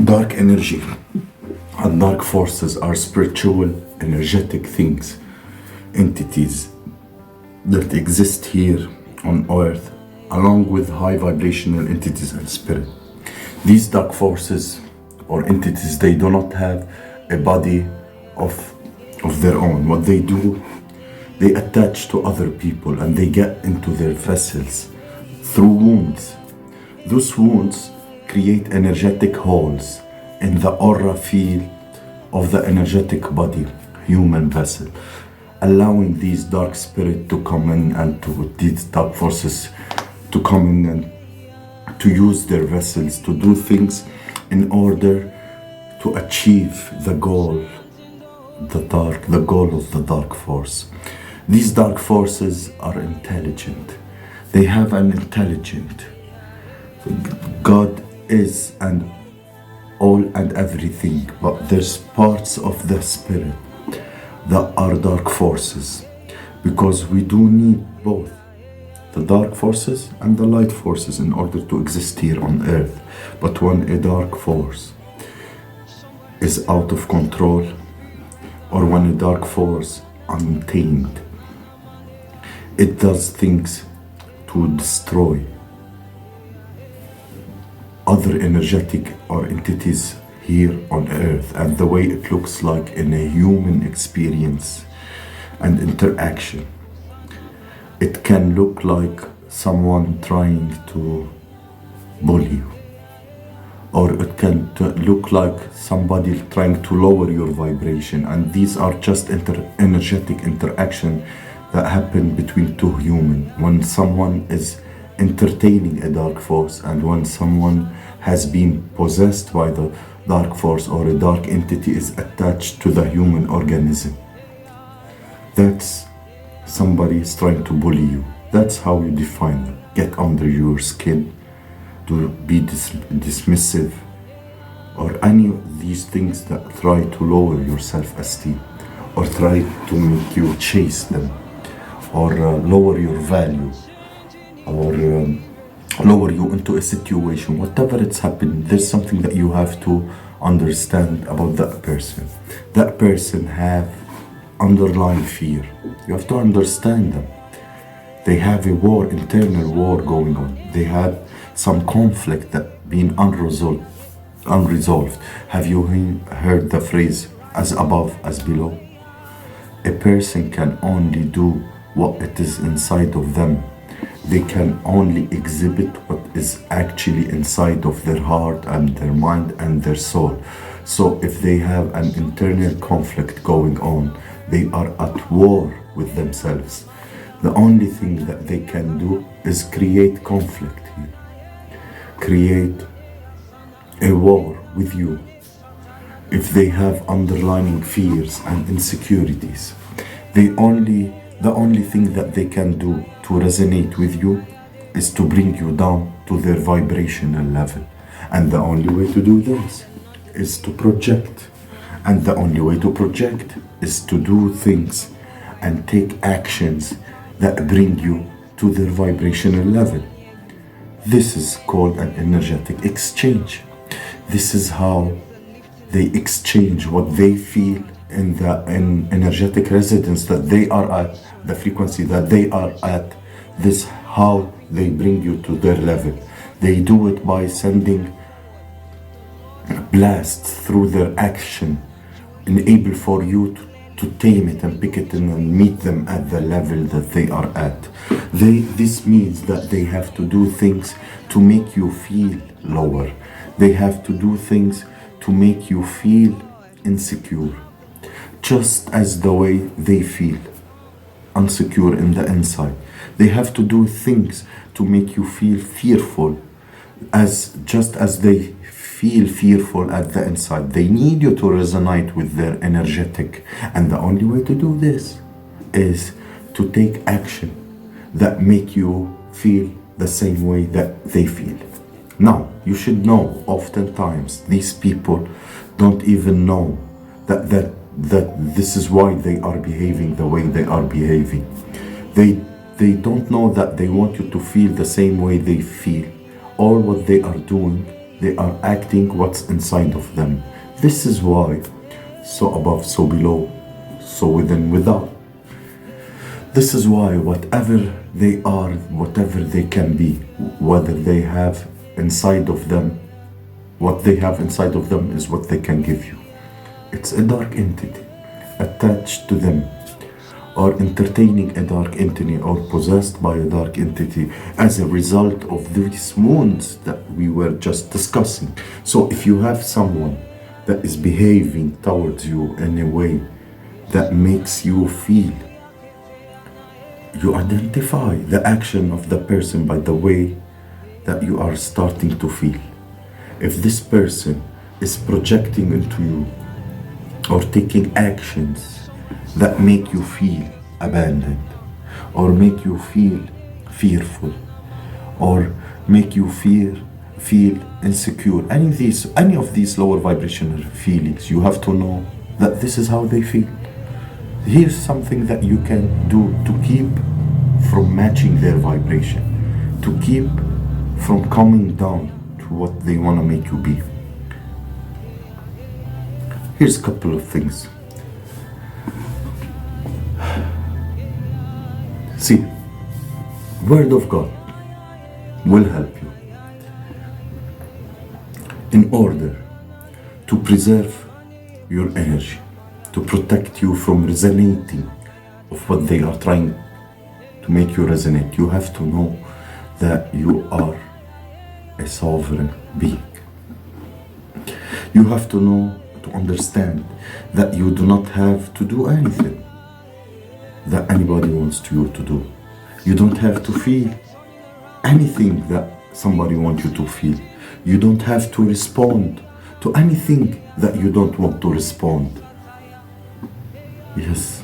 Dark energy and dark forces are spiritual, energetic things, entities that exist here on earth, along with high vibrational entities and spirit. These dark forces or entities, they do not have a body of their own. What they do, they attach to other people and they get into their vessels through wounds. Those wounds create energetic holes in the aura field of the energetic body, human vessel, allowing these dark spirits to come in and to these dark forces to come in and to use their vessels to do things in order to achieve the goal, the goal of the dark force. These dark forces are intelligent. They have an intelligent. God is and all and everything, but there's parts of the spirit that are dark forces, because we do need both the dark forces and the light forces in order to exist here on earth. But when a dark force is out of control, or when a dark force untamed, it does things to destroy other energetic or entities here on earth. And the way it looks like in a human experience and interaction, it can look like someone trying to bully you, or it can look like somebody trying to lower your vibration. And these are just energetic interaction that happen between two humans when someone is entertaining a dark force, and when someone has been possessed by the dark force or a dark entity is attached to the human organism. That's somebody is trying to bully you. That's how you define them. Get under your skin, to be dismissive, or any of these things that try to lower your self-esteem, or try to make you chase them, or lower your value, or lower you into a situation. Whatever it's happening, there's something that you have to understand about that person. That person have underlying fear. You have to understand them. They have a war, internal war going on. They have some conflict that been unresolved. Have you heard the phrase, as above, as below? A person can only do what it is inside of them. They can only exhibit what is actually inside of their heart and their mind and their soul. So if they have an internal conflict going on, they are at war with themselves. The only thing that they can do is create conflict here, create a war with you. If they have underlying fears and insecurities, the only thing that they can do to resonate with you is to bring you down to their vibrational level. And the only way to do this is to project. And the only way to project is to do things and take actions that bring you to their vibrational level. This is called an energetic exchange. This is how they exchange what they feel in the energetic resonance that they are at, the frequency that they are at. This how they bring you to their level. They do it by sending blasts through their action, enable for you to tame it and pick it in and meet them at the level that they are at. This means that they have to do things to make you feel lower. They have to do things to make you feel insecure, just as the way they feel insecure in the inside. They have to do things to make you feel fearful, just as they feel fearful at the inside. They need you to resonate with their energetic, and the only way to do this is to take action that make you feel the same way that they feel. Now, you should know, oftentimes these people don't even know that this is why they are behaving the way they are behaving. They don't know that they want you to feel the same way they feel. All what they are doing They are acting what's inside of them. This is why so above, so below, so within, without. This is why whatever they are, whatever they can be, whether they have inside of them, what they have inside of them is what they can give you. It's a dark entity attached to them, or entertaining a dark entity, or possessed by a dark entity as a result of these wounds that we were just discussing. So if you have someone that is behaving towards you in a way that makes you feel, you identify the action of the person by the way that you are starting to feel. If this person is projecting into you or taking actions that make you feel abandoned, or make you feel fearful, or make you feel insecure, any of these lower vibrational feelings, you have to know that this is how they feel. Here's something that you can do to keep from matching their vibration, to keep from coming down to what they want to make you be. Here's a couple of things. See, Word of God will help you in order to preserve your energy, to protect you from resonating of what they are trying to make you resonate. You have to know that you are a sovereign being. You have to know, to understand that you do not have to do anything that anybody wants you to do. You don't have to feel anything that somebody wants you to feel. You don't have to respond to anything that you don't want to respond. Yes.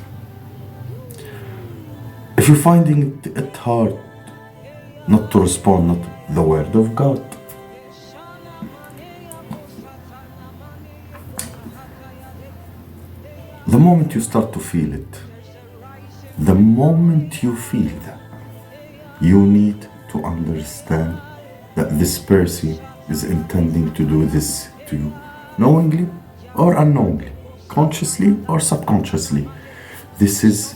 If you're finding it hard not to respond, not the Word of God, the moment you start to feel it, the moment you feel that, you need to understand that this person is intending to do this to you, knowingly or unknowingly, consciously or subconsciously. This is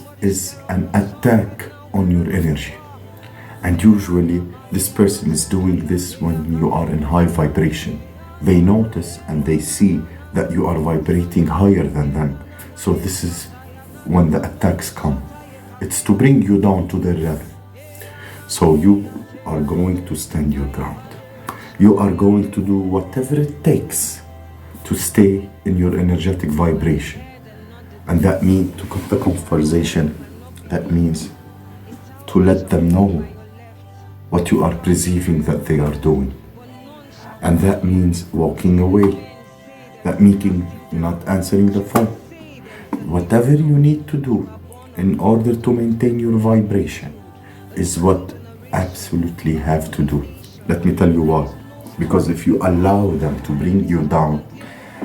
an attack on your energy. And usually this person is doing this when you are in high vibration. They notice and they see that you are vibrating higher than them. So this is when the attacks come. It's to bring you down to their level. So you are going to stand your ground. You are going to do whatever it takes to stay in your energetic vibration. And that means to cut the conversation. That means to let them know what you are perceiving that they are doing. And that means walking away. That means not answering the phone. Whatever you need to do in order to maintain your vibration is what absolutely have to do. Let me tell you why. Because if you allow them to bring you down,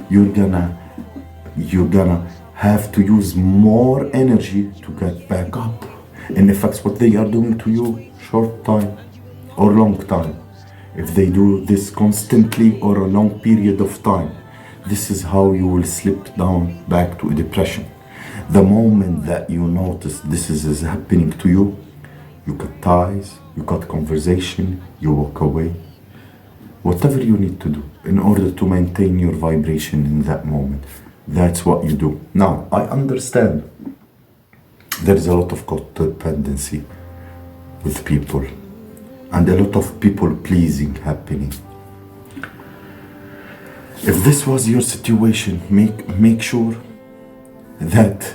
you're gonna have to use more energy to get back up. In effect, what they are doing to you, short time or long time, if they do this constantly or a long period of time, this is how you will slip down back to a depression. The moment that you notice this is happening to you, you cut ties, you cut conversation, you walk away. Whatever you need to do in order to maintain your vibration in that moment, that's what you do. Now, I understand there is a lot of codependency with people and a lot of people pleasing happening. If this was your situation, make sure that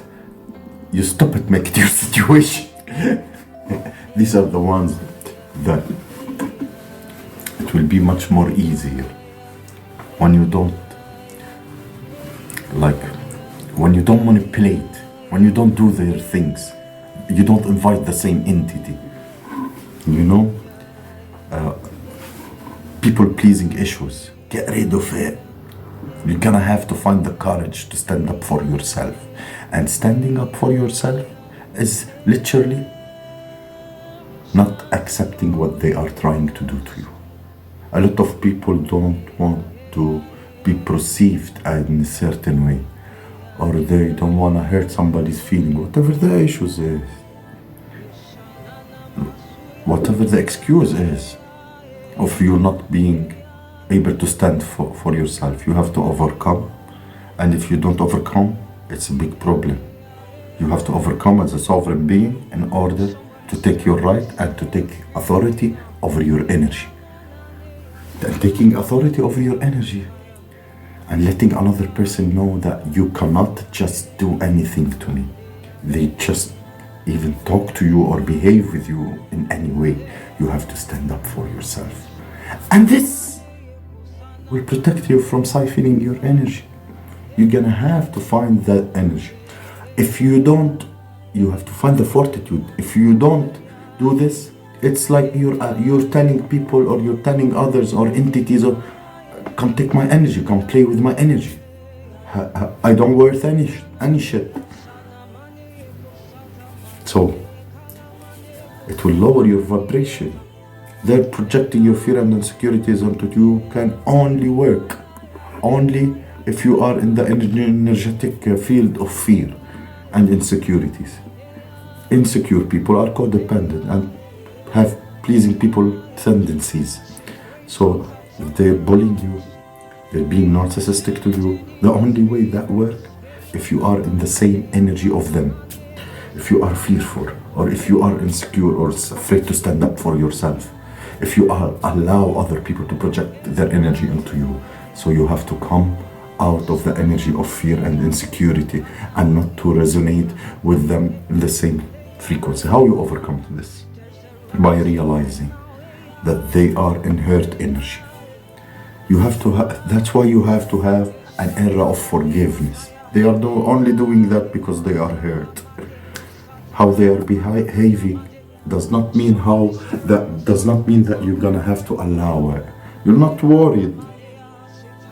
you stop it, make it your situation. These are the ones that it will be much more easier when you don't manipulate, when you don't do their things, you don't invite the same entity. You know, people pleasing issues, get rid of it. You're gonna have to find the courage to stand up for yourself. And standing up for yourself is literally not accepting what they are trying to do to you. A lot of people don't want to be perceived in a certain way, or they don't want to hurt somebody's feeling, whatever the issues is, whatever the excuse is of you not being able to stand for yourself. You have to overcome, and if you don't overcome, it's a big problem. You have to overcome as a sovereign being in order to take your right and to take authority over your energy. And taking authority over your energy and letting another person know that you cannot just do anything to me. They just even talk to you or behave with you in any way. You have to stand up for yourself. And this will protect you from siphoning your energy. You're gonna have to find that energy. If you don't, you have to find the fortitude. If you don't do this, it's like you're telling people, or you're telling others or entities, or come take my energy, come play with my energy. I don't worth any shit. So it will lower your vibration. They're projecting your fear and insecurities onto you. Can only work only if you are in the energetic field of fear and insecurities. Insecure people are codependent and have pleasing people tendencies. So if they're bullying you, they're being narcissistic to you, the only way that works, if you are in the same energy of them. If you are fearful, or if you are insecure or afraid to stand up for yourself, if you allow other people to project their energy into you. So you have to come out of the energy of fear and insecurity and not to resonate with them in the same frequency. How you overcome this? By realizing that they are in hurt energy. You have to that's why you have to have an era of forgiveness. They are only doing that because they are hurt. How they are behaving does not mean that you're gonna have to allow it. You're not worried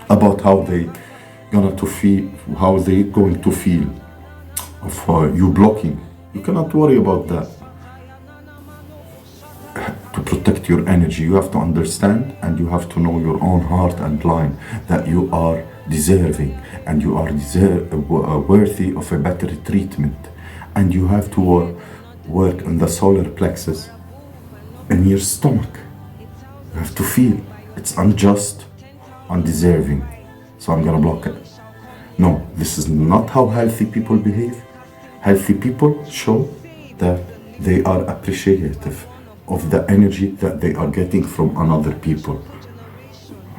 about how they going to feel of you blocking. You cannot worry about that. To protect your energy, you have to understand and you have to know your own heart and line, that you are deserving and you are worthy of a better treatment. And you have to work on the solar plexus in your stomach. You have to feel it's unjust, undeserving, so I'm gonna block it. No, this is not how healthy people behave. Healthy people show that they are appreciative of the energy that they are getting from another people.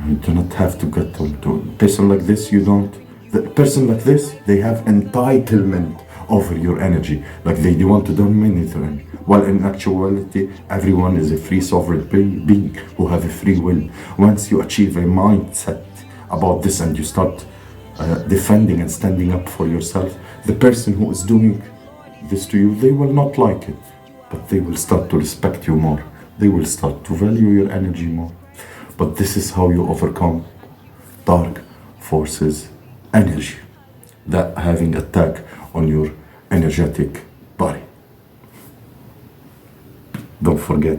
You do not have to get them to a person like this. The person like this, they have entitlement over your energy, like they do want to dominate your energy. While in actuality, everyone is a free sovereign being who have a free will. Once you achieve a mindset about this and you start defending and standing up for yourself, the person who is doing this to you, they will not like it, but they will start to respect you more. They will start to value your energy more. But this is how you overcome dark forces energy that having attack on your energetic body. Don't forget,